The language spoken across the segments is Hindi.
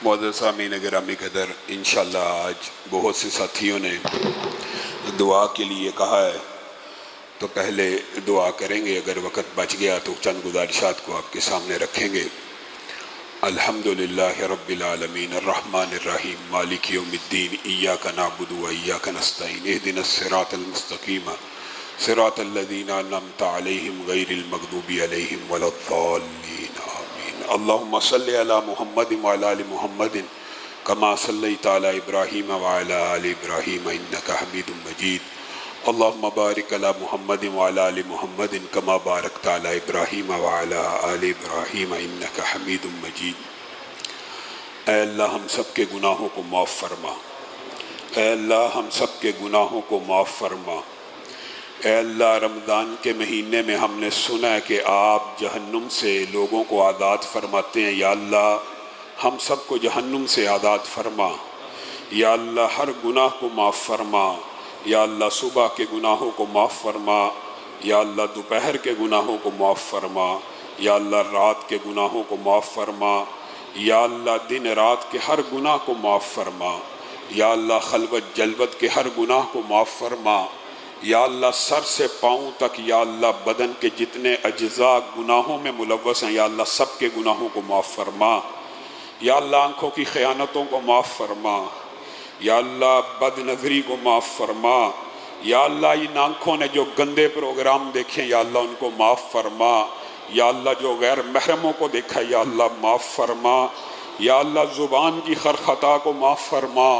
मुअज़्ज़ज़ सामीन गिरामी कदर, इंशाअल्लाह आज बहुत से साथियों ने दुआ के लिए कहा है, तो पहले दुआ करेंगे। अगर वक़्त बच गया तो चंद गुज़ारिशात को आपके सामने रखेंगे। अल्हम्दुलिल्लाहि रब्बिल आलमीन अर्रहमानिर रहीम मालिकि यौमिद्दीन इय्याका नअबुदु व इय्याका नस्तईन इहदिनस सिरातल मुस्तक़ीम सिरातल लज़ीना अनअमता अलैहिम गैरिल मग़दूबि अलैहिम वलद्दाल्लीन आमीन। अल्लाहुम्मा सल्लि अला मुहम्मदिन व अला आलि मुहम्मदिन कमा सल्लैता अला इब्राहीम व अला आलि इब्राहीम इन्नका हमीदुम मजीद। अल्लाहुम्मा बारिक अला मुहम्मदिन व अला आलि मुहम्मदिन कमा बारकता अला इब्राहीम व अला आलि इब्राहीम इन्नका हमीदुम मजीद। ऐ अल्लाह हम सब के गुनाहों को माफ़ फरमा। ऐ अल्लाह हम सब के गुनाहों को माफ़ फरमा। ऐ अल्लाह रमज़ान के महीने में हमने सुना है कि आप जहन्नुम से लोगों को आज़ाद फरमाते हैं। या अल्लाह हम सब को जहन्नुम से आज़ाद फरमा। या अल्लाह हर गुनाह को माफ़ फरमा। या अल्लाह सुबह के गुनाहों को माफ़ फरमा। या अल्लाह दोपहर के गुनाहों को माफ़ फरमा। या अल्लाह रात के गुनाहों को माफ़ फरमा। या अल्लाह दिन रात के हर गुनाह को माफ़ फरमा। या अल्लाह खलवत जलवत के हर गुनाह को माफ़ फरमा। या अल्लाह सर से पाँव तक, या अल्लाह बदन के जितने अज्ज़ा गुनाहों में मुलव्वस हैं, या अल्लाह सब के गुनाहों को माफ़ फरमा। या अल्लाह आँखों की ख़यानतों को माफ़ फरमा। या अल्लाह बदनज़री को माफ़ फरमा। या अल्लाह इन आँखों ने जो गंदे प्रोग्राम देखे, या अल्लाह उनको माफ़ फरमा। या अल्लाह जो गैर महरमों को देखा, या अल्लाह माफ़ फरमा। या अल्लाह ज़ुबान की खरखता को माफ़ फरमा।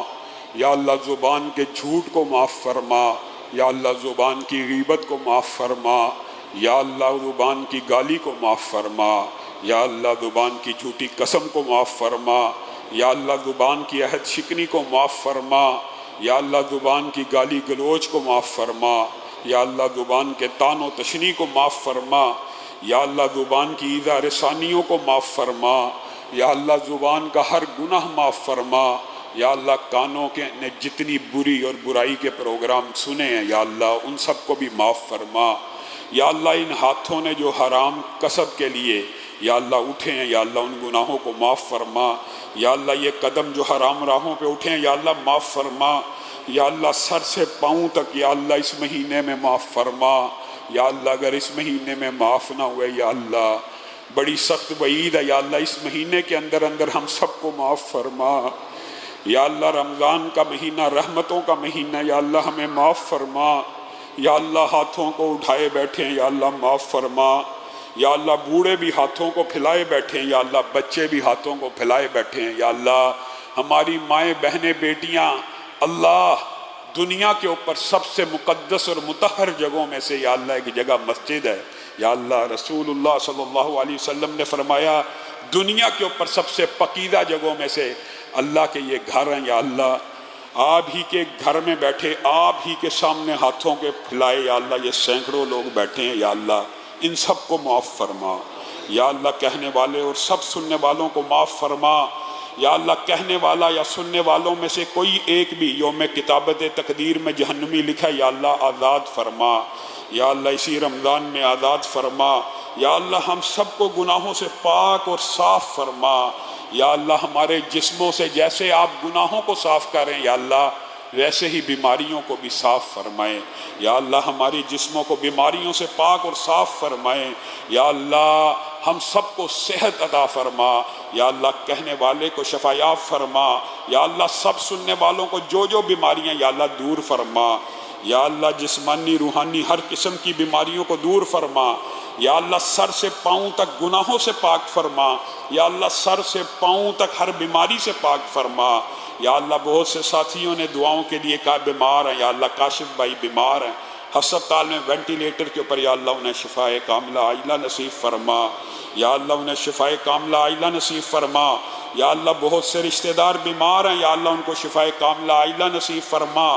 या अल्लाह ज़ुबान के झूठ को माफ़ फरमा। या अल्लाह ज़ुबान की ग़ीबत को माफ़ फरमा। या अल्लाह ज़ुबान की गाली को माफ़ फरमा। या अल्लाह ज़ुबान की झूठी कसम को माफ़ फरमा। या अल्लाह ज़ुबान की अहद शिकनी को माफ़ फरमा। या अल्लाह ज़ुबान की गाली गलोच को माफ़ फरमा। या अल्लाह ज़ुबान के तानो तशनी को माफ़ फरमा। या अल्लाह ज़ुबान की ईज़ा रसानियों को माफ़ फरमा। या अल्लाह ज़ुबान का हर गुनाह माफ़ फरमा। या अल्लाह कानों के ने जितनी बुरी और बुराई के प्रोग्राम सुने हैं, या अल्लाह उन सब को भी माफ़ फरमा। या अल्लाह इन हाथों ने जो हराम कसब के लिए, या अल्लाह उठे हैं, या अल्लाह उन गुनाहों को माफ़ फरमा। या अल्लाह ये कदम जो हराम राहों पे उठे हैं, या अल्लाह माफ़ फरमा। या अल्लाह सर से पाँव तक, या अल्लाह इस महीने में माफ़ फरमा। या अल्लाह अगर इस महीने में माफ़ ना हुए, या अल्लाह बड़ी सख्त वईद है। या अल्लाह इस महीने के अंदर अंदर हम सबको माफ़ फरमा। या अल्लाह रमज़ान का महीना रहमतों का महीना, या अल्लाह हमें माफ़ फरमा। या अल्लाह हाथों को उठाए बैठे हैं, या अल्लाह माफ़ फरमा। या अल्लाह बूढ़े भी हाथों को फैलाए बैठे हैं, या अल्लाह बच्चे भी हाथों को फैलाए बैठे हैं। या अल्लाह हमारी माएँ बहनें बेटियाँ, अल्लाह दुनिया के ऊपर सबसे मुक़द्दस और मुतहर जगहों में से, या अल्लाह एक जगह मस्जिद है। या अल्लाह रसूलुल्लाह सल्लल्लाहु अलैहि वसल्लम ने फरमाया दुनिया के ऊपर सबसे पकीदा जगहों में से अल्लाह के ये घर हैं। या अल्लाह आप ही के घर में बैठे, आप ही के सामने हाथों के फैलाए, या अल्लाह ये सैकड़ों लोग बैठे हैं। या अल्लाह इन सब को माफ़ फरमा। या अल्लाह कहने वाले और सब सुनने वालों को माफ़ फरमा। या अल्लाह कहने वाला या सुनने वालों में से कोई एक भी यौम किताबत तकदीर में जहन्नमी लिखा, या अल्लाह आज़ाद फरमा। या अल्लाह इसी रमज़ान में आज़ाद फरमा। या अल्लाह हम सब को गुनाहों से पाक और साफ़ फरमा। या अल्लाह हमारे जिस्मों से जैसे आप गुनाहों को साफ़ करें, या अल्लाह वैसे ही बीमारियों को भी साफ़ फरमाएँ। या अल्लाह हमारी जिस्मों को बीमारियों से पाक और साफ़ फरमाएँ। या अल्लाह हम सब को सेहत अता फरमा। या अल्लाह कहने वाले को शफायाब फरमा। या अल्लाह सब सुनने वालों को जो जो बीमारियाँ, या अल्लाह दूर फरमा। या अल्लाह जिस्मानी रूहानी हर किस्म की बीमारियों को दूर फरमा। या अल्लाह सर से पाँव तक गुनाहों से पाक फरमा। या अल्लाह सर से पाँव तक हर बीमारी से पाक फरमा। या अल्लाह बहुत से साथियों ने दुआओं के लिए कहा बीमार हैं, या अल्लाह काशिफ भाई बीमार हैं अस्पताल में वेंटिलेटर के ऊपर, या अल्लाह उन्हें शिफाए कामिला आइला नसीब फरमा। या अल्लाह उन्हें शिफाए कामिला आइला नसीब फरमा। या अल्लाह बहुत से रिश्तेदार बीमार हैं, या अल्लाह उनको शिफाए कामिला आइला नसीब फरमा।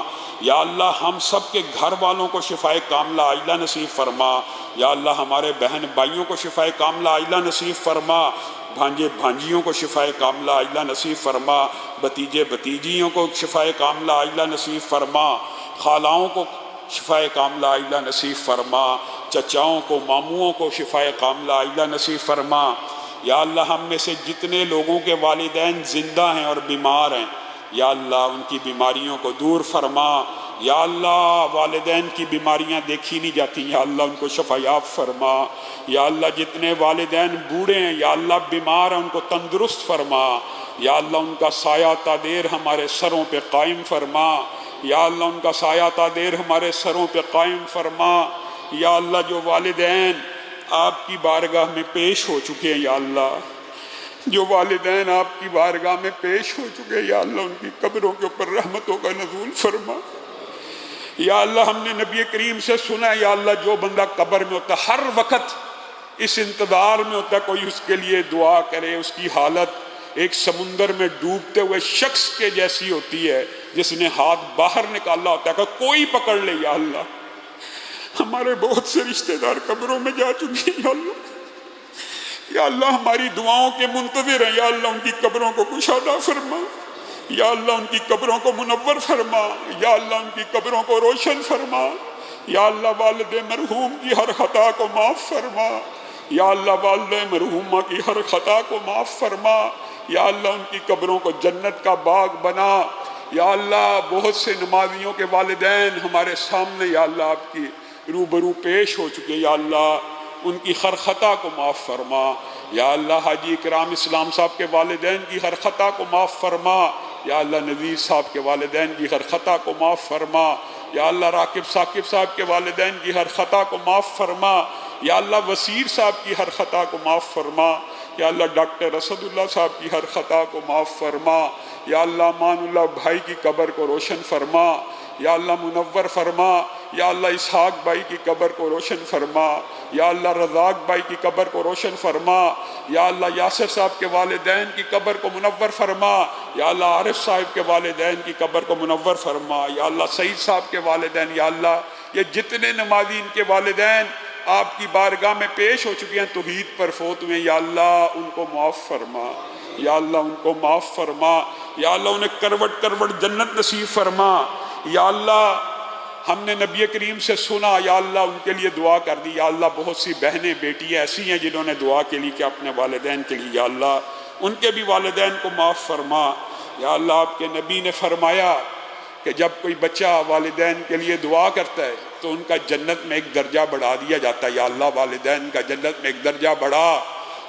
या अल्लाह हम सब के घर वालों को शिफाए कामिला आइला नसीब फरमा। या अल्लाह हमारे बहन भाइयों को शिफाए कामिला आइला नसीब फरमा। भांजे भांजियों को शिफाए कामिला आइला नसीब फरमा। भतीजे भतीजियों को शिफाए कामिला आइला नसीब फरमा। खालाओं को शिफाए कामिला आइला नसीब फरमा। चचाओं को मामुओं को शिफाए कामिला आइला नसीब फरमा। या अल्लाह हम में से जितने लोगों के वालिदैन जिंदा हैं और बीमार हैं, या अल्लाह उनकी बीमारियों को दूर फरमा। या अल्लाह वालिदैन की बीमारियां देखी नहीं जाती, या अल्लाह उनको शफायाब फरमा। या अल्लाह जितने वालिदैन बूढ़े हैं, या अल्लाह बीमार हैं, उनको तंदुरुस्त फरमा। या अल्लाह उनका साया तादेर हमारे सरों पे कायम फरमा। या अल्लाह उनका साया तादेर हमारे सरों पे कायम फरमा। या अल्लाह जो वालिदैन आपकी बारगाह में पेश हो चुके हैं, या अल्लाह जो वालिदैन आपकी बारगाह में पेश हो चुके हैं, या अल्लाह उनकी कब्रों के ऊपर रहमतों का नज़ूल फरमा। या अल्लाह हमने नबी करीम से सुना, या अल्लाह जो बंदा कब्र में होता हर वक्त इस इंतज़ार में होता कोई उसके लिए दुआ करे, उसकी हालत एक समुंदर में डूबते हुए शख्स के जैसी होती है जिसने हाथ बाहर निकाला होता है, कोई पकड़ ले। या अल्लाह हमारे बहुत से रिश्तेदार कब्रों में जा चुके हैं, या अल्लाह हमारी दुआओं के मुंतज़िर हैं। या अल्लाह उनकी कब्रों को कुशादा फरमा। या अल्लाह उनकी कब्रों को मुनव्वर फरमा। या अल्लाह उनकी कब्रों को रोशन फरमा। या अल्लाह वालिद मरहूम की हर खता को माफ़ फरमा। या अल्लाह वालिद मरहूमा की हर खता को माफ़ फरमा। या अल्लाह उनकी कब्रों को जन्नत का बाग बना। या अल्लाह बहुत से नमाजियों के वालिदैन हमारे सामने, या अल्लाह आपकी रूबरू पेश हो चुके, या अल्लाह उनकी हर खता को माफ़ फरमा। या अल्लाह हाजी इकराम इस्लाम साहब के वालिदैन की हर खता को माफ़ फरमा। या अल्लाह नज़ीर साहब के वालिदैन की हर खता को माफ़ फरमा। या अल्लाह राकिब साकिब साहब के वालिदैन की हर खता को माफ़ फरमा। या अल्लाह वसीर साहब की हर खता को माफ़ फरमा। या अल्लाह डॉक्टर असदुल्ला साहब की हर खता को माफ़ फरमा। या अल्लाह मानुल्लाह भाई की कब्र को रोशन फरमा। या अल्लाह मुनव्वर फरमा। या अल्लाह इसहाक भाई की कब्र को रोशन फरमा। या अल्लाह रज़ाक भाई की कब्र को रोशन फरमा। या अल्लाह यासिर साहब के वालिदैन की कब्र को मुनव्वर फरमा। या अल्लाह आरिफ साहब के वालिदैन की कब्र को मुनव्वर फरमा। या अल्लाह सईद साहब के वालिदैन, या अल्लाह ये जितने नमाज़ीन के वालिदैन आपकी बारगाह में पेश हो चुके हैं, तौहीद पर फोत हुए, या अल्लाह उनको माफ़ फरमा। या अल्लाह उनको माफ़ फरमा। या अल्लाह उन्हें करवट करवट जन्नत नसीब फरमा। या अल्लाह हमने नबी करीम से सुना, या अल्लाह उनके लिए दुआ कर दी। या अल्लाह बहुत सी बहनें बेटियाँ ऐसी हैं जिन्होंने दुआ के लिए कि अपने वालिदैन के लिए, या अल्लाह उनके भी वालिदैन को माफ़ फरमा। या अल्लाह आपके नबी ने फरमाया कि जब कोई बच्चा वालिदैन के लिए दुआ करता है तो उनका जन्नत में एक दर्जा बढ़ा दिया जाता है। या अल्लाह वालिदैन का जन्नत में एक दर्जा बढ़ा।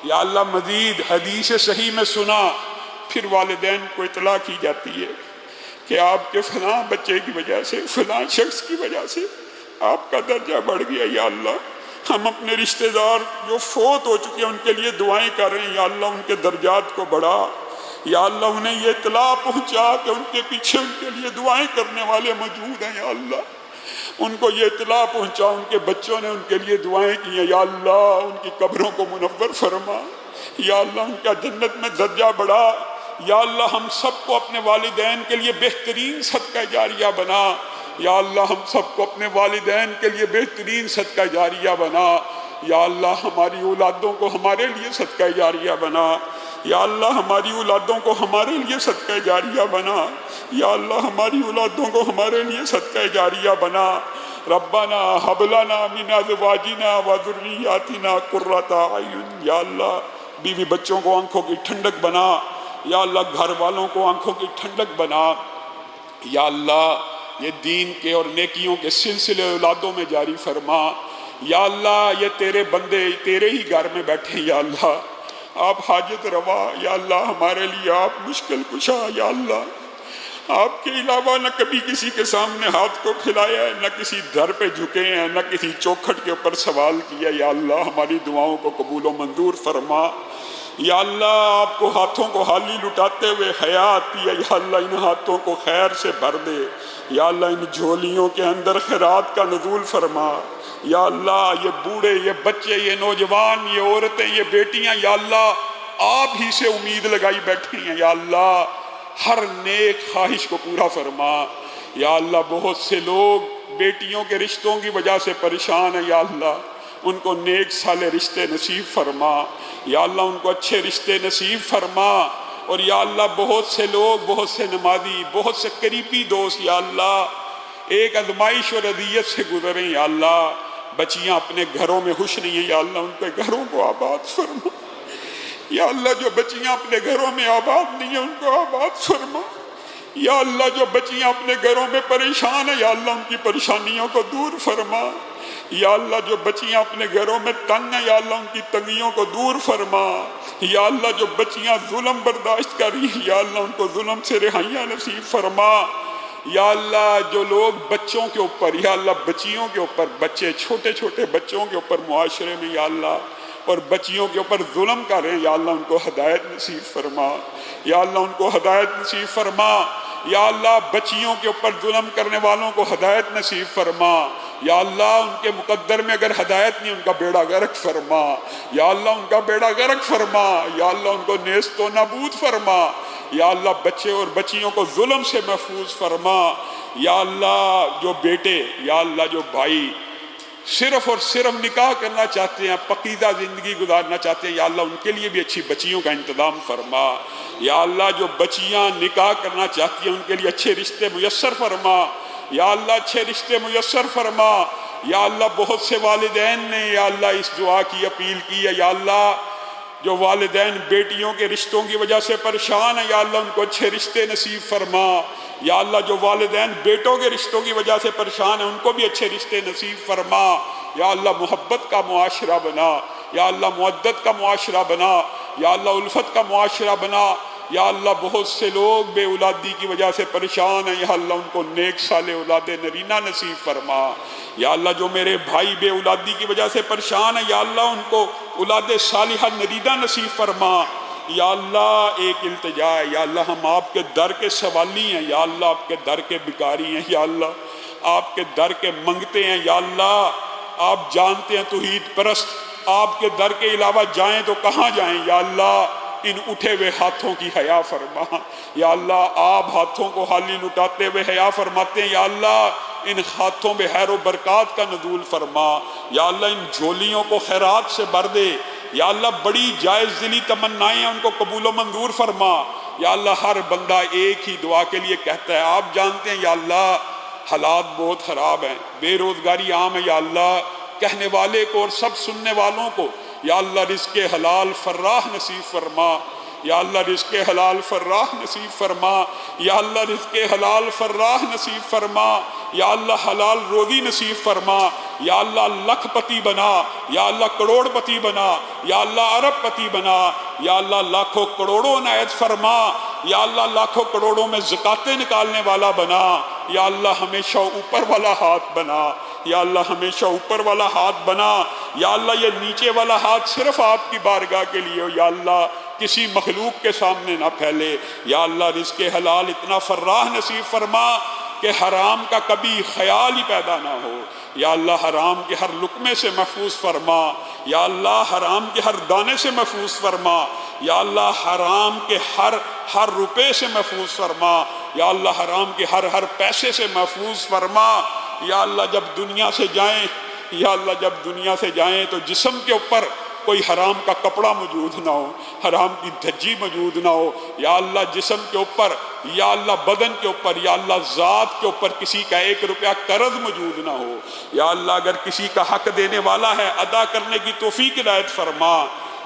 या अल्लाह मज़ीद हदीस सही में सुना, फिर वालिदैन को इतला की जाती है कि आपके फ़लाँ बच्चे की वजह से, फ़लाँ शख्स की वजह से आपका दर्जा बढ़ गया। या अल्लाह हम अपने रिश्तेदार जो फोत हो चुके हैं उनके लिए दुआएं कर रहे हैं, या अल्लाह उनके दर्जात को बढ़ा। या अल्लाह उन्हें ये इतला पहुँचा कि उनके पीछे उनके लिए दुआएं करने वाले मौजूद हैं। या अल्लाह उनको ये इतला पहुँचा, उनके बच्चों ने उनके लिए दुआएं की हैं। या अल्लाह उनकी कब्रों को मुनव्वर फरमा। या अल्लाह उनका जन्नत में दर्जा बढ़ा। या अल्लाह हम सबको अपने वालिदैन के लिए बेहतरीन सदका जारिया बना। या अल्लाह हम सबको अपने वालिदैन के लिए बेहतरीन सदका जारिया बना। या अल्लाह हमारी औलादों को हमारे लिए सदका जारिया बना। या अल्लाह हमारी औलादों को हमारे लिए सदका जारिया बना। या अल्लाह हमारी औलादों को हमारे लिए सदका जारिया बना। रब्बना हबलना मिन अज़वाजिना व ज़ुर्रिय्यातिना कुर्रता अयुन। या अल्लाह बीवी बच्चों को आंखों की ठंडक बना। या अल्लाह घर वालों को आंखों की ठंडक बना। या अल्लाह ये दीन के और नेकियों के सिलसिले औलादों में जारी फरमा। या अल्लाह ये तेरे बंदे तेरे ही घर में बैठे। या अल्लाह आप हाजत रवा। या अल्लाह हमारे लिए आप मुश्किल कुशा। या अल्लाह आपके अलावा न कभी किसी के सामने हाथ को फैलाया है, न किसी दर पे झुके हैं, न किसी चौखट के ऊपर सवाल किया। या अल्लाह हमारी दुआओं को कबूल व मंजूर फरमा। या अल्लाह आपको हाथों को हाली लुटाते हुए हया आती है। या अल्लाह इन हाथों को खैर से भर दे। या अल्लाह इन झोलियों के अंदर खैरात का नज़ूल फरमा। या अल्लाह ये बूढ़े, ये बच्चे, ये नौजवान, ये औरतें, ये बेटियां, या अल्लाह आप ही से उम्मीद लगाई बैठी हैं। या अल्लाह हर नेक ख्वाहिश को पूरा फरमा। या अल्लाह बहुत से लोग बेटियों के रिश्तों की वजह से परेशान है। या अल्लाह उनको नेक साले रिश्ते नसीब फरमा। या अल्लाह उनको अच्छे रिश्ते नसीब फरमा। और या अल्लाह बहुत से लोग, बहुत से नमाजी, बहुत से करीबी दोस्त, या अल्लाह एक आजमाइश और अजियत से गुजरे। या अल्लाह बच्चियाँ अपने घरों में खुश नहीं है। या अल्लाह उनके घरों को आबाद फरमा। या अल्लाह जो बच्चियां अपने घरों में आबाद नहीं है उनको आबाद फरमा। या अल्लाह जो बच्चियां अपने घरों में परेशान है या अल्लाह उनकी परेशानियों को दूर फरमा। या अल्लाह जो बच्चियां अपने घरों में तंग है या अल्लाह उनकी तंगियों को दूर फरमा। या अल्लाह जो बच्चियां जुल्म बर्दाश्त कर रही है या अल्लाह उनको जुल्म से रिहाइयाँ नसीब फरमा। या अल्लाह जो लोग बच्चों के ऊपर या अल्लाह बच्चियों के ऊपर, बच्चे छोटे छोटे बच्चों के ऊपर मुआशरे में या अल्लाह और बच्चियों के ऊपर जुल्म कर रहे हैं या अल्लाह उनको हदायत नसीब फरमा। या अल्लाह उनको हदायत नसीब फरमा। या अल्लाह बच्चियों के ऊपर जुल्म करने वालों को हदायत नसीब फरमा। या अल्लाह उनके मुकद्दर में अगर हदायत नहीं उनका बेड़ा गर्क फरमा। या अल्लाह उनका बेड़ा गर्क फरमा। या अल्लाह उनको नेस्त व नाबूद फरमा। या अल्लाह बच्चे और बच्चियों को जुल्म से महफूज फरमा। या अल्लाह जो बेटे या अल्लाह जो भाई सिर्फ और सिर्फ निकाह करना चाहते हैं, पकीदा ज़िंदगी गुजारना चाहते हैं, या अल्लाह उनके लिए भी अच्छी बच्चियों का इंतज़ाम फरमा। या अल्लाह जो बच्चियाँ निकाह करना चाहती हैं उनके लिए अच्छे रिश्ते मुयस्सर फरमा। या अल्लाह अच्छे रिश्ते मुयस्सर फरमा। या अल्लाह बहुत से वालिदैन ने या अल्लाह इस दुआ की अपील की है, या अल्लाह जो वालिदैन बेटियों के रिश्तों की वजह से परेशान है या अल्लाह उनको अच्छे रिश्ते नसीब फरमा। या अल्लाह जो वालिदैन बेटों के रिश्तों की वजह से परेशान है उनको भी अच्छे रिश्ते नसीब फरमा। या अल्लाह मोहब्बत का मुआशरा बना। या अल्लाह मुअद्दत का मुआशरा बना। या अल्लाह उल्फत का मुआशरा बना। या अल्लाह बहुत से लोग बे औलादी की वजह से परेशान हैं, या अल्लाह उनको नेक साले औलाद नरीना नसीब फरमा। या अल्लाह जो मेरे भाई बे औलादी की वजह से परेशान है या अल्लाह उनको औलाद सालिहा नरीना नसीब फरमा। या अल्लाह एक इल्तिजा है, या अल्लाह हम आपके दर के सवाली हैं, या अल्लाह आपके दर के भिखारी हैं, या अल्लाह आपके दर के मंगते हैं। या अल्लाह आप जानते हैं तौहीद परस्त, आपके दर के अलावा जाएं तो कहाँ जाएं। या अल्लाह इन उठे हुए हाथों की हया फरमा। या अल्लाह आप हाथों को हाली लुटाते हुए हया फरमाते हैं। या अल्लाह इन हाथों में खैर बरक़ात का नज़ूल फरमा। या अल्लाह इन झोलियों को खैरात से भर दे। या अल्लाह बड़ी जायज़ दिली तमन्नाएं उनको कबूल व मंजूर फरमा। या अल्लाह हर बंदा एक ही दुआ के लिए कहता है, आप जानते हैं या अल्लाह हालात बहुत ख़राब हैं, बेरोज़गारी आम है। या अल्लाह कहने वाले को और सब सुनने वालों को या अल्लाह रिज़्क़े हलाल फर्राह नसीब फरमा। या अल्लाह रिज़्क़े हलाल फर्राह नसीब फरमा। या अल्लाह रिज़्क़े हलाल फर्राह नसीब फरमा। या अल्लाह हलाल रोज़ी नसीब फरमा। या अल्लाह लखपति बना। या अल्लाह करोड़पति बना। या अल्लाह अरबपति बना। या अल्लाह लाखों करोड़ों इनायत फरमा। या अल्लाह लाखों करोड़ों में ज़कातें निकालने वाला बना। या अल्लाह हमेशा ऊपर वाला हाथ बना। या अल्लाह हमेशा ऊपर वाला हाथ बना। या अल्लाह ये नीचे वाला हाथ सिर्फ आपकी बारगाह के लिए हो। या अल्लाह किसी मखलूक के सामने ना फैले। या अल्लाह रिज़्क़े हलाल इतना फर्राह नसीब फरमा कि हराम का कभी ख्याल ही पैदा ना हो। या अल्लाह हराम के हर लुक़मे से महफूज फरमा। या अल्लाह हराम के हर दाने से महफूज फरमा। या अल्लाह हराम के हर रुपये से महफूज फरमा। या अल्लाह हराम के हर पैसे से महफूज फरमा। या अल्लाह जब दुनिया से जाएं, या अल्लाह जब दुनिया से जाएं तो जिस्म के ऊपर कोई हराम का कपड़ा मौजूद ना हो, हराम की धज्जी मौजूद ना हो। या अल्लाह जिस्म के ऊपर, या अल्लाह बदन के ऊपर, या अल्लाह ज़ात के ऊपर किसी का 1 रुपया कर्ज मौजूद ना हो। या अल्लाह अगर किसी का हक देने वाला है अदा करने की तौफीक इनायत फरमा।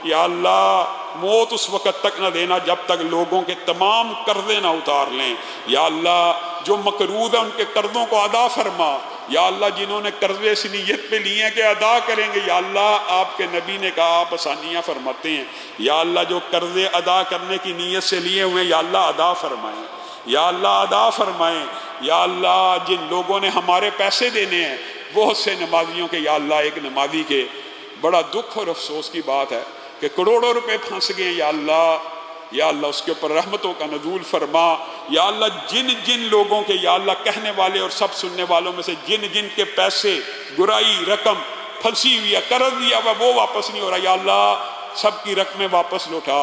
या अल्लाह मौत उस वक़्त तक न देना जब तक लोगों के तमाम कर्जे ना उतार लें। या अल्लाह जो मकरूज़ है उनके कर्ज़ों को अदा फरमा। या अल्लाह जिन्होंने कर्जे इस नीयत पे लिए हैं कि अदा करेंगे, या अल्लाह आपके नबी ने कहा आप आसानियाँ फरमाते हैं। या अल्लाह जो कर्जे अदा करने की नीयत से लिए हुए हैं या अल्लाह अदा फरमाएँ। या अल्लाह अदा फरमाएँ। या अल्लाह जिन लोगों ने हमारे पैसे देने हैं बहुत से नमाजियों के, या अल्लाह एक नमाजी के बड़ा दुख और अफसोस की बात है कि करोड़ों रुपए फंस गए। या अल्लाह उसके ऊपर रहमतों का नज़ूल फरमा। या अल्लाह जिन जिन लोगों के, या अल्लाह कहने वाले और सब सुनने वालों में से जिन जिन के पैसे गुराई रकम फंसी हुई है, कर्ज दिया हुआ वो वापस नहीं हो रहा, या अल्लाह सबकी रकमें वापस लौटा।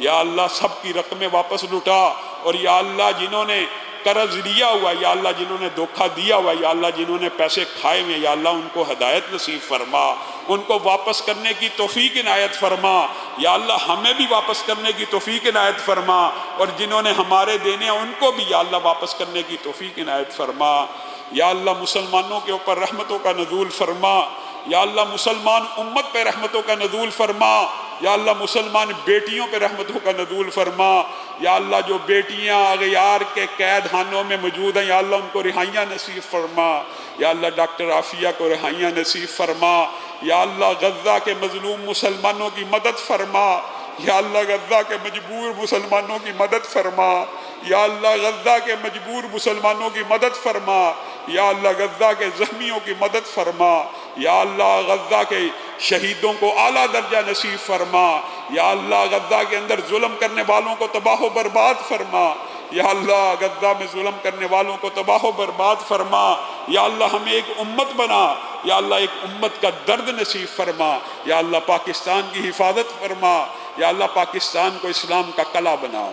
या अल्लाह सबकी रकमें वापस लौटा। और या अल्लाह जिन्होंने कर्ज लिया हुआ, या अल्लाह जिन्होंने धोखा दिया हुआ, या अल्लाह जिन्होंने पैसे खाए हुए, या अल्लाह उनको हदायत नसीब फरमा, उनको वापस करने की तौफीक इनायत फरमा। या अल्लाह हमें भी वापस करने की तौफीक इनायत फरमा। और जिन्होंने हमारे देने हैं उनको भी या अल्लाह वापस करने की तौफीक इनायत फरमा। या अल्लाह मुसलमानों के ऊपर रहमतों का नज़ूल फरमा। या अल्लाह मुसलमान उम्मत पर रहमतों का नज़ूल फरमा। या अल्लाह मुसलमान बेटियों पे रहमतों का नज़ूल फरमा। या अल्लाह जो बेटियां अगयार के कैद खानों में मौजूद हैं या अल्लाह उनको रिहाइयाँ नसीब फरमा। या अल्लाह डॉक्टर आफिया को रिहाइयाँ नसीब फरमा। या अल्लाह गज़ा के मजलूम मुसलमानों की मदद फरमा। या अल्लाह गज़ा के मजबूर मुसलमानों की मदद फरमा। या अल्लाह गज़ा के मजबूर मुसलमानों की मदद फरमा। या अल्लाह गज़ा के ज़ख्मियों की मदद फरमा। या अल्लाह गज़ा के शहीदों को आला दर्जा नसीब फरमा। या अल्लाह गज़ा के अंदर जुल्म करने वालों को तबाह बर्बाद फरमा। या अल्लाह गज़ा में जुल्म करने वालों को तबाह बर्बाद फरमा। या अल्लाह हमें एक उम्मत बना। या अल्लाह एक उम्मत का दर्द नसीब फरमा। या अल्लाह पाकिस्तान की हिफाजत फरमा। या अल्लाह पाकिस्तान को इस्लाम का किला बना।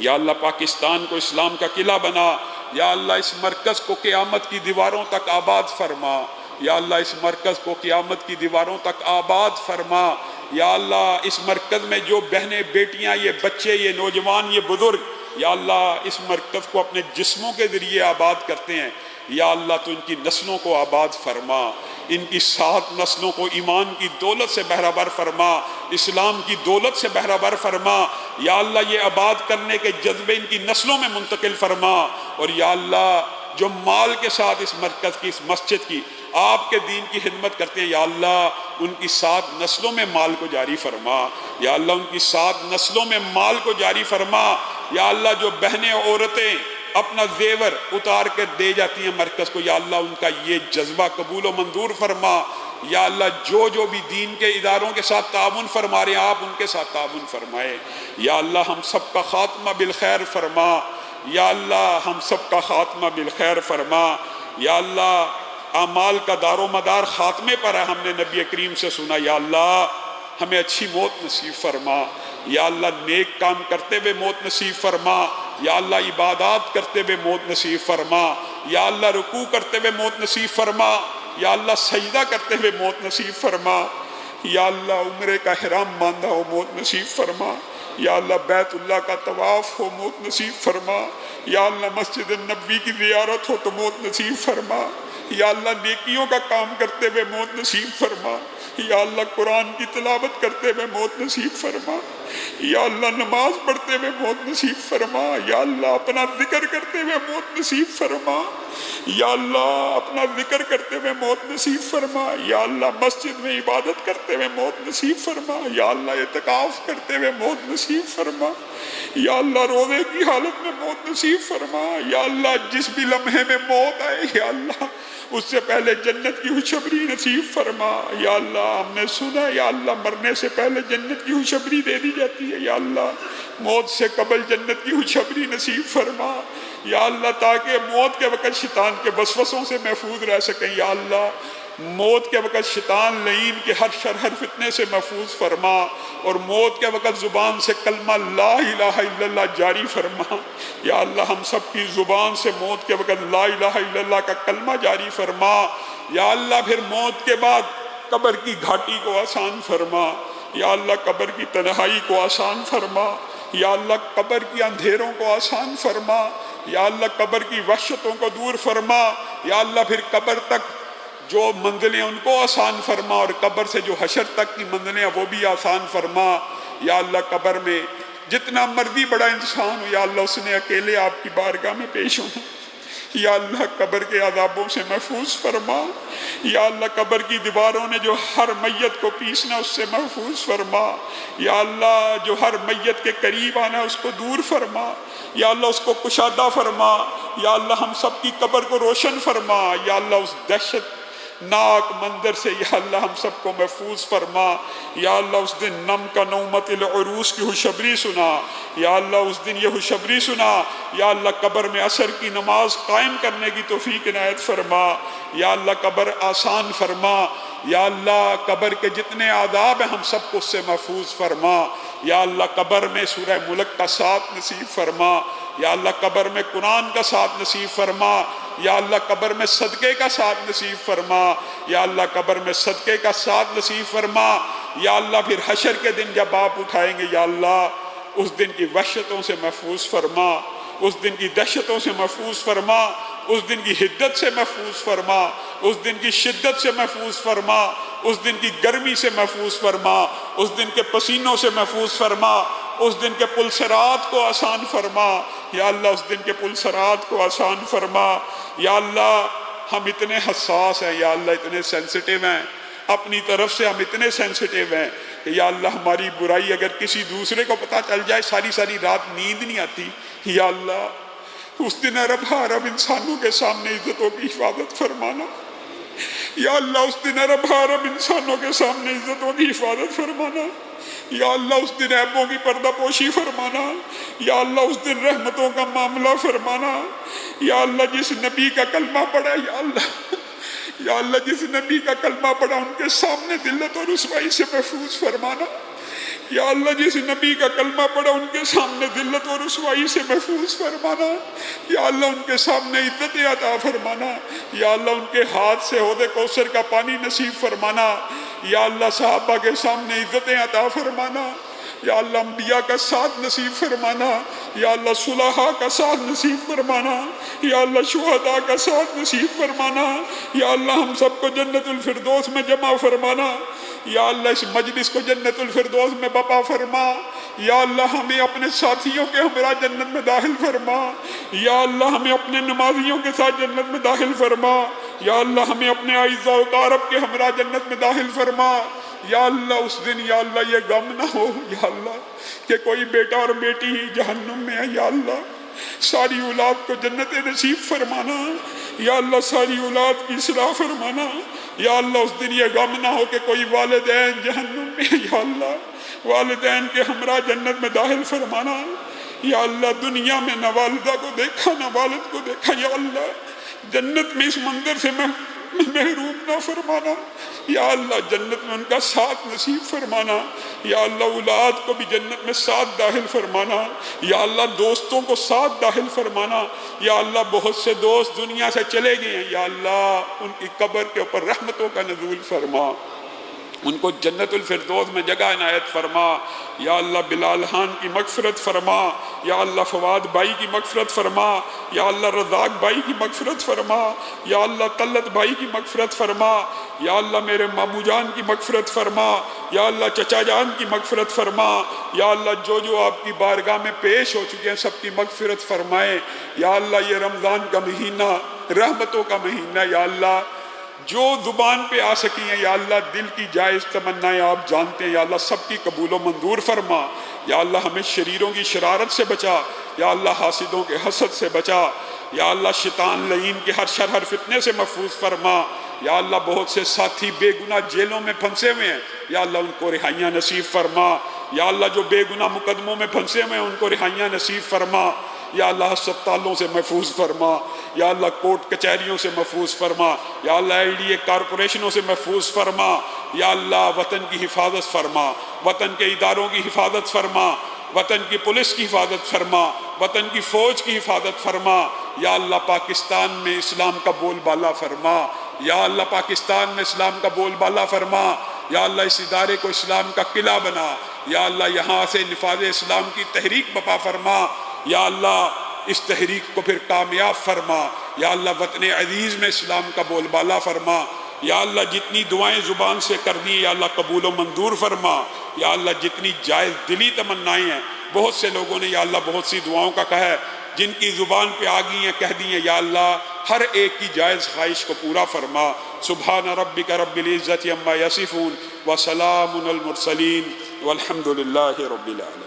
या अल्लाह पाकिस्तान को इस्लाम का किला बना। या अल्लाह इस मरकज़ को क़यामत की दीवारों तक आबाद फरमा। या अल्लाह इस मरकज़ को क़यामत की दीवारों तक आबाद फरमा। या अल्लाह इस मरकज़ में जो बहनें बेटियां, ये बच्चे, ये नौजवान, ये बुज़ुर्ग, या अल्लाह इस मरकज़ को अपने जिस्मों के ज़रिए आबाद करते हैं, या अल्लाह तो इनकी नस्लों को आबाद फरमा। इनकी 7 नस्लों को ईमान की दौलत से बहराबर फरमा, इस्लाम की दौलत से बहराबर फरमा। या अल्लाह ये आबाद करने के जज्बे इनकी नस्लों में मुंतकिल फरमा। और या अल्लाह जो माल के साथ इस मरकज़ की, इस मस्जिद की, आपके दीन की खिदमत करते हैं, या अल्लाह उनकी 7 नस्लों में माल को जारी फरमा। या अल्लाह उनकी 7 नस्लों में माल को जारी फरमा। या अल्लाह जो बहनें औरतें अपना जेवर उतार कर दे जाती हैं मरकज़ को, या अल्लाह उनका ये जज्बा कबूल व मंजूर फरमा। या अल्लाह जो भी दीन के इदारों के साथ ताउन फरमा रहे हैं, आप उनके साथ ताउन फरमाए। या अल्लाह हम सब का खात्मा बिल खैर फरमा। या अल्लाह हम सब का खात्मा बिल खैर फरमा। या अल्लाह आमाल का दारो मदार खात्मे पर है, हमने नबी करीम से सुना। या अल्लाह हमें अच्छी मौत नसीब फरमा। या अल्लाह नेक काम करते हुए मौत नसीब फरमा। या अल्लाह इबादत करते हुए मौत नसीब फरमा। या अल्लाह रुकू करते हुए मौत नसीब फरमा। या अल्लाह सजदा करते हुए मौत नसीब फरमा। या अल्लाह उम्रे का हिराम बांधा हो मौत नसीब फरमा। या अल्लाह बैतुल्लाह का तवाफ हो मौत नसीब फरमा। या अल्लाह मस्जिद नबी की ज़ियारत हो तो मौत नसीब फरमा। या अल्लाह नेकियों का काम करते हुए मौत नसीब फरमा। या अल्लाह कुरान की तिलावत करते हुए मौत नसीब फरमा। या अल्लाह नमाज पढ़ते हुए मौत नसीब फरमा। या अल्लाह अपना जिक्र करते हुए मौत नसीब फरमा। या अल्लाह अपना जिक्र करते हुए मौत नसीब फरमा। या अल्लाह मस्जिद में इबादत करते हुए मौत नसीब फरमा। या अल्लाह इत्काफ करते हुए मौत नसीब फरमा। या अल्लाह रोज़े की हालत में मौत नसीब फरमा। या अल्लाह जिस भी लम्हे में मौत आए, या अल्लाह उससे पहले जन्नत की खुशखबरी नसीब फरमा। या अल्लाह हमने सुना, या अल्लाह मरने से पहले जन्नत की खुशखबरी दे दी जाती है। या अल्लाह मौत से कबल जन्नत की खुशखबरी नसीब फरमा। या अल्लाह ताकि मौत के वक़्त शैतान के वसवसों से महफूज रह सकें। या अल्लाह मौत के वक़्त शैतान लईन के हर शर हर फितने से महफूज फरमा। और मौत के वक़्त ज़ुबान से कलमा ला इलाहा इल्लल्लाह जारी फरमा। या अल्लाह हम सब की ज़ुबान से मौत के वक़्त ला इलाहा इल्लल्लाह का कलमा जारी फरमा। या अल्लाह फिर मौत के बाद कब्र की घाटी को आसान फरमा। या अल्लाह कब्र की तन्हाई को आसान फरमा। या अल्लाह कब्र की अंधेरों को आसान फरमा। या अल्लाह कब्र की वहशतों को दूर फरमा। या अल्लाह फिर कब्र तक जो मंजिलें उनको आसान फरमा, और कब्र से जो हशर तक की मंजिलें वो भी आसान फरमा। या अल्लाह कब्र में जितना मर्जी बड़ा इंसान हो, या अल्लाह उसने अकेले आपकी बारगाह में पेश होना। या अल्लाह कब्र के अज़ाबों से महफूज फरमा। या अल्लाह कब्र की दीवारों ने जो हर मैयत को पीसना उससे महफूज फरमा। या अल्लाह जो हर मैयत के करीब आना उसको दूर फरमा। या अल्लाह उसको कुशादा फरमा। या अल्लाह हम सब की कब्र को रोशन फरमा। या अल्लाह उस दहशत नाक मंजर से, या अल्लाह हम सबको महफूज फरमा। या अल्लाह उस दिन नम का नौमतिल उरूस की खुशखबरी सुना। या अल्लाह उस दिन ये खुशखबरी सुना। या अल्लाह कब्र में असर की नमाज कायम करने की तौफीक इनायत फरमा। या अल्लाह कब्र आसान फरमा। या अल्लाह कब्र के जितने आदाब हैं हम सबको उससे महफूज फरमा। या अल्लाह कब्र में सूरह मुल्क का साथ नसीब फरमा। या अल्लाह कब्र में कुरान का साथ नसीब फरमा। या अल्लाह कब्र में सदक़े का साथ नसीब फरमा। या अल्लाह कब्र में सदक़े का साथ नसीब फरमा। या अल्लाह फिर हशर के दिन जब आप उठाएंगे, या अल्लाह उस दिन की वहशतों से महफूज फरमा, उस दिन की दहशतों से महफूज फरमा। उस दिन की हिद्दत से महफूज फरमा, उस दिन की शिद्दत से महफूज फरमा, उस दिन की गर्मी से महफूज फरमा, उस दिन के पसीनों से महफूज फरमा, उस दिन के पुलसरात को आसान फरमा। या अल्लाह उस दिन के पुलसरात को आसान फरमा। या अल्लाह हम इतने हसास हैं, या अल्लाह इतने सेंसिटिव हैं, अपनी तरफ से हम इतने सेंसिटिव हैं कि या अल्लाह हमारी बुराई अगर किसी दूसरे को पता चल जाए सारी सारी रात नींद नहीं आती। या अल्लाह उस दिन अरब अरब इंसानों के सामने इज्जतों की हिफाजत फरमाना। या अल्लाह उस दिन अरब इंसानों के सामने इज्जतों की हिफाजत फरमाना। या अल्लाह उस दिन ऐबों की पर्दापोशी फरमाना। या अल्लाह उस दिन रहमतों का मामला फरमाना। या अल्लाह जिस नबी का कलमा पड़ा, या अल्लाह जिस नबी का कलमा पड़ा उनके सामने दिल्लत और रुसवाई से महफूज फरमाना। या अल्लाह जिस नबी का कलमा पड़ा उनके सामने दिल्लत और रुसवाई से महफूज फरमाना। या अल्लाह उनके सामने इज्जत अता फरमाना। या अल्लाह उनके हाथ से हौदे कौसर का पानी नसीब फरमाना। या अल्लाह सहाबा के सामने इज्जत अता फरमाना। या अल्लाह अंबिया का साथ नसीब फरमाना। या अल्लाह सुलहा का साथ नसीब फरमाना। या अल्लाह शुहदा का साथ नसीब फरमाना। या अल्लाह हम सबको जन्नतुल फिरदौस में जमा फरमाना। या अल्लाह इस मजलिस को जन्नतुल फिरदौस में बपा फरमा। या अल्लाह हमें अपने साथियों के हमरा जन्नत में दाखिल फरमा। या अल्लाह हमें अपने नमाजियों के साथ जन्नत में दाखिल फरमा। या अल्लाह हमें अपने आइज़ा व क़ारब के हमरा जन्नत में दाखिल फरमा। या अल्लाह उस दिन या अल्लाह ये गम ना हो या अल्लाह कि कोई बेटा और बेटी ही जहन्नुम में है। या अल्लाह सारी औलाद को जन्नत नसीब फरमाना। या अल्लाह सारी औलाद की इस्लाह फरमाना। या अल्लाह उस दिन ये गम ना हो कि कोई वालिदैन जहन्नुम में। या अल्लाह वालिदैन के हमरा जन्नत में दाखिल फरमाना। या अल्लाह दुनिया में न वालिदा को देखा न वालिद को देखा। या अल्लाह जन्नत में इस मंदिर से महरूम ना फरमाना। या अल्लाह जन्नत में उनका साथ नसीब फरमाना। या अल्लाह औलाद को भी जन्नत में साथ दाखिल फरमाना। या अल्लाह दोस्तों को साथ दाखिल फरमाना। या अल्लाह बहुत से दोस्त दुनिया से चले गए हैं। या अल्लाह उनकी कब्र के ऊपर रहमतों का नज़ूल फरमा, उनको जन्नतुल फिरदौस में जगह इनायत फरमा। या अल्लाह बिलाल खान की मगफरत फरमा। या अल्लाह फवाद भाई की मगफरत फरमा। या अल्लाह रज़ाक भाई की मगफरत फरमा। या अल्लाह तल्लत भाई की मगफरत फरमा। या अल्लाह मेरे मामू जान की मगफरत फरमा। या अल्लाह चचा जान की मगफरत फरमा। या अल्लाह जो जो आपकी बारगाह में पेश हो चुके हैं सबकी मगफरत फरमाए। या अल्लाह ये रमज़ान का महीना रहमतों का महीना। या अल्लाह जो जुबान पे आ सकी हैं या अल्लाह दिल की जायज़ तमन्नाएं आप जानते हैं। या अल्लाह सबकी कबूलो मंजूर फरमा। या अल्लाह हमें शरीरों की शरारत से बचा। या अल्लाह हासिदों के हसद से बचा। या अल्लाह शैतान लईन के हर शर हर फितने से महफूज फरमा। या अल्लाह बहुत से साथी बेगुनाह जेलों में फंसे हुए हैं। या अल्लाह उनको रिहाइयाँ नसीब फरमा। या अल्लाह जो बेगुनाह मुकदमों में फंसे हुए हैं उनको रिहाइयाँ नसीब फरमा। या अल्लाह अस्पतालों से महफूज फरमा। या अल्लाह कोर्ट कचहरियों से महफूज फरमा। या अल्लाह LDA कारपोरेशनों से महफूज फरमा। या अल्लाह वतन की हिफाजत फरमा, वतन के इदारों की हिफाजत फरमा, वतन की पुलिस की हिफाजत फरमा, वतन की फ़ौज की हिफाजत फरमा। या अल्लाह पाकिस्तान में इस्लाम का बोलबाला फरमा। या अल्लाह पाकिस्तान में इस्लाम का बोलबाला फरमा। या अल्लाह इस इदारे को इस्लाम का किला बना। या अल्लाह यहाँ से निफाज़ इस्लाम की तहरीक बपा फरमा। या अल्लाह इस तहरीक को फिर कामयाब फरमा। या अल्लाह वतन अजीज़ में इस्लाम का बोलबाला फरमा। या अल्लाह जितनी दुआएं ज़ुबान से कर दी या अल्लाह कबूल व मंजूर फरमा। या अल्लाह जितनी जायज़ दिली तमन्नाएं हैं, बहुत से लोगों ने या अल्लाह बहुत सी दुआओं का कहा है जिनकी ज़ुबान पे आ गई हैं, कह दी हैं। या अल्लाह हर एक की जायज़ ख्वाहिश को पूरा फरमा। सुब्हान रब्बिका रब्बिल इज़्ज़ति अम्मा यसिफून व सलामुन अल मुरसलीन वल्हम्दुलिल्लाहि रब्बिल आलमीन।